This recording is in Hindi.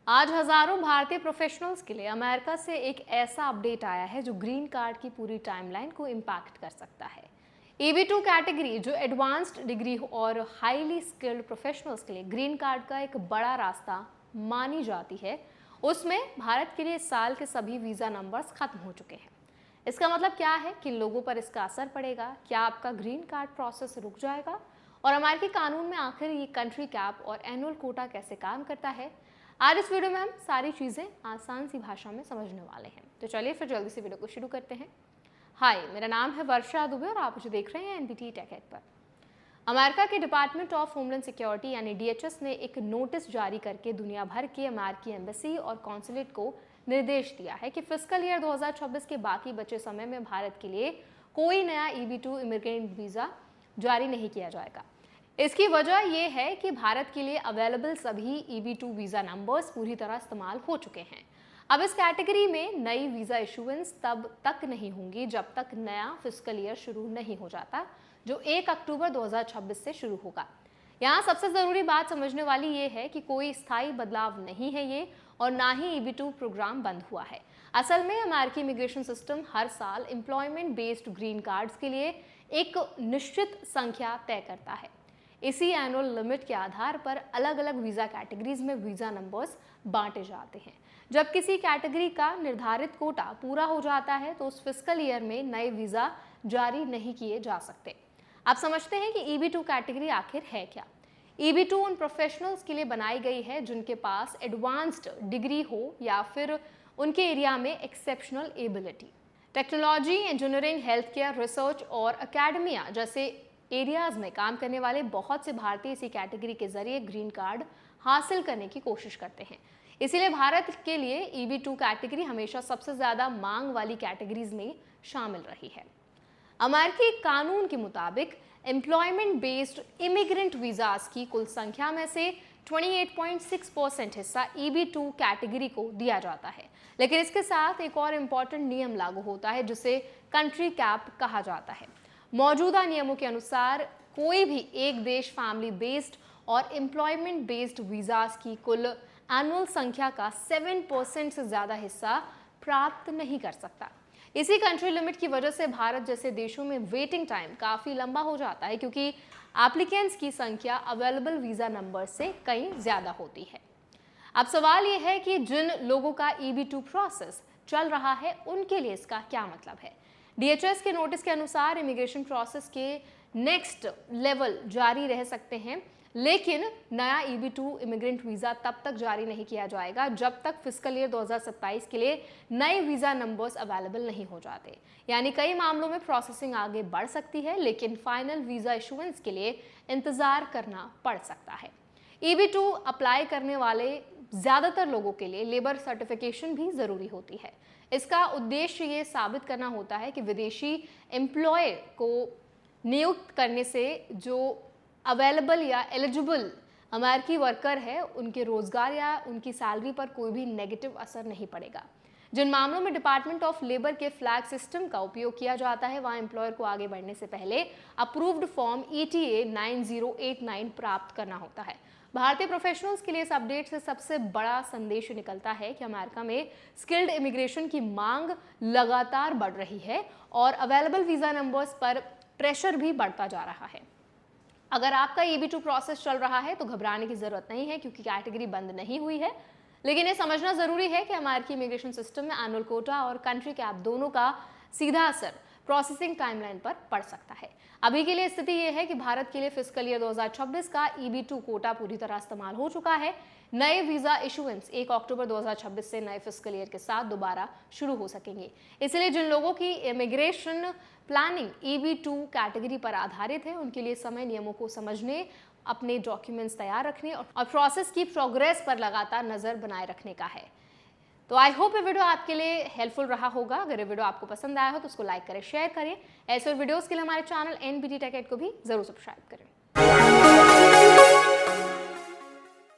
आज हजारों भारतीय प्रोफेशनल्स के लिए अमेरिका से एक ऐसा अपडेट आया है जो ग्रीन कार्ड की पूरी टाइमलाइन को इम्पैक्ट कर सकता है। EB2 कैटेगरी जो एडवांस्ड डिग्री और हाईली स्किल्ड प्रोफेशनल्स के लिए ग्रीन कार्ड का एक बड़ा रास्ता मानी जाती है, उसमें भारत के लिए इस साल के सभी वीज़ा नंबर्स खत्म हो चुके हैं। इसका मतलब क्या है, किन लोगों पर इसका असर पड़ेगा, क्या आपका ग्रीन कार्ड प्रोसेस रुक जाएगा और अमेरिकी कानून में आखिर ये कंट्री कैप और एनुअल कोटा कैसे काम करता है। आज इस वीडियो में हम सारी चीज़ें आसान सी भाषा में समझने वाले हैं। तो चलिए फिर जल्दी से वीडियो को शुरू करते हैं। हाय, मेरा नाम है वर्षा दुबे और आप मुझे देख रहे हैं NBT टेक हेड पर। अमेरिका के डिपार्टमेंट ऑफ होमलैंड सिक्योरिटी यानी DHS ने एक नोटिस जारी करके दुनिया भर के अमेरिकी एम्बेसी और कॉन्सुलेट को निर्देश दिया है कि फिस्कल ईयर 2026 के बाकी बचे समय में भारत के लिए कोई नया EB2 इमिग्रेंट वीज़ा जारी नहीं किया जाएगा। इसकी वजह यह है कि भारत के लिए अवेलेबल सभी EB2 वीज़ा नंबर्स पूरी तरह इस्तेमाल हो चुके हैं। अब इस कैटेगरी में नई वीज़ा इशुएंस तब तक नहीं होंगी जब तक नया फिस्कल ईयर शुरू नहीं हो जाता, जो 1 अक्टूबर 2026 से शुरू होगा। यहाँ सबसे ज़रूरी बात समझने वाली ये है कि कोई स्थायी बदलाव नहीं है ये, और ना ही EB2 प्रोग्राम बंद हुआ है। असल में अमेरिकी इमिग्रेशन सिस्टम हर साल एम्प्लॉयमेंट बेस्ड ग्रीन कार्ड्स के लिए एक निश्चित संख्या तय करता है। इसी एनुअल लिमिट के आधार पर अलग अलग वीज़ा कैटेगरीज में वीज़ा नंबर्स बांटे जाते हैं। जब किसी कैटेगरी का निर्धारित कोटा पूरा हो जाता है तो उस फिस्कल ईयर में नए वीज़ा जारी नहीं किए जा सकते। आप समझते हैं कि EB2 कैटेगरी आखिर है क्या। EB2 उन प्रोफेशनल्स के लिए बनाई गई है जिनके पास एडवांस्ड डिग्री हो या फिर उनके एरिया में exceptional ability. Technology, engineering, health care, research और एकेडमिया जैसे एरियाज में काम करने वाले बहुत से भारतीय इसी कैटेगरी के जरिए ग्रीन कार्ड हासिल करने की कोशिश करते हैं। इसीलिए भारत के लिए EB2 कैटेगरी हमेशा सबसे ज़्यादा मांग वाली कैटेगरीज में शामिल रही है। अमेरिकी कानून के मुताबिक एम्प्लॉयमेंट बेस्ड इमिग्रेंट वीज़ास की कुल संख्या में से 28.6% हिस्सा EB2 कैटेगरी को दिया जाता है। लेकिन इसके साथ एक और इम्पॉर्टेंट नियम लागू होता है जिसे कंट्री कैप कहा जाता है। मौजूदा नियमों के अनुसार कोई भी एक देश फैमिली बेस्ड और एम्प्लॉयमेंट बेस्ड वीज़ास की कुल एनुअल संख्या का 7% से ज़्यादा हिस्सा प्राप्त नहीं कर सकता। इसी कंट्री लिमिट की वजह से भारत जैसे देशों में वेटिंग टाइम काफ़ी लंबा हो जाता है, क्योंकि एप्लीकेंट्स की संख्या अवेलेबल वीज़ा नंबर से कहीं ज़्यादा होती है। अब सवाल ये है कि जिन लोगों का EB2 प्रोसेस चल रहा है उनके लिए इसका क्या मतलब है। DHS के नोटिस के अनुसार इमिग्रेशन प्रोसेस के नेक्स्ट लेवल जारी रह सकते हैं, लेकिन नया EB2 इमिग्रेंट वीज़ा तब तक जारी नहीं किया जाएगा जब तक फिस्कल ईयर 2027 के लिए नए वीज़ा नंबर्स अवेलेबल नहीं हो जाते। यानी कई मामलों में प्रोसेसिंग आगे बढ़ सकती है, लेकिन फाइनल वीज़ा इशुएंस के लिए इंतज़ार करना पड़ सकता है। EB2 अप्लाई करने वाले ज़्यादातर लोगों के लिए लेबर सर्टिफिकेशन भी ज़रूरी होती है। इसका उद्देश्य ये साबित करना होता है कि विदेशी एम्प्लॉय को नियुक्त करने से जो अवेलेबल या एलिजिबल अमेरिकी वर्कर है उनके रोजगार या उनकी सैलरी पर कोई भी नेगेटिव असर नहीं पड़ेगा। जिन मामलों में डिपार्टमेंट ऑफ लेबर के फ्लैग सिस्टम का उपयोग किया जाता है वहाँ एम्प्लॉयर को आगे बढ़ने से पहले अप्रूव्ड फॉर्म ETA 9089 प्राप्त करना होता है। भारतीय प्रोफेशनल्स के लिए इस अपडेट से सबसे बड़ा संदेश निकलता है कि अमेरिका में स्किल्ड इमिग्रेशन की मांग लगातार बढ़ रही है और अवेलेबल वीज़ा नंबर्स पर प्रेशर भी बढ़ता जा रहा है। अगर आपका EB2 प्रोसेस चल रहा है तो घबराने की ज़रूरत नहीं है, क्योंकि कैटेगरी बंद नहीं हुई है। लेकिन ये समझना ज़रूरी है कि अमेरिकी इमिग्रेशन सिस्टम में एनुअल कोटा और कंट्री कैप दोनों का सीधा असर प्रोसेसिंग टाइमलाइन पर पड़ सकता है। अभी के लिए स्थिति यह है कि भारत के लिए फिस्कल ईयर 2026 का EB2 कोटा पूरी तरह इस्तेमाल हो चुका है। नए वीज़ा इशुएंस 1 अक्टूबर 2026 से नए फिस्कल ईयर के साथ दोबारा शुरू हो सकेंगे। इसलिए जिन लोगों की इमिग्रेशन प्लानिंग EB2 कैटेगरी पर आधारित है उनके लिए समय नियमों को समझने, अपने डॉक्यूमेंट्स तैयार रखने और प्रोसेस की प्रोग्रेस पर लगातार नज़र बनाए रखने का है। तो आई होप ये वीडियो आपके लिए हेल्पफुल रहा होगा। अगर ये वीडियो आपको पसंद आया हो तो उसको लाइक करें, शेयर करें। ऐसे और वीडियोस के लिए हमारे चैनल NBT टेक हेड को भी जरूर सब्सक्राइब करें।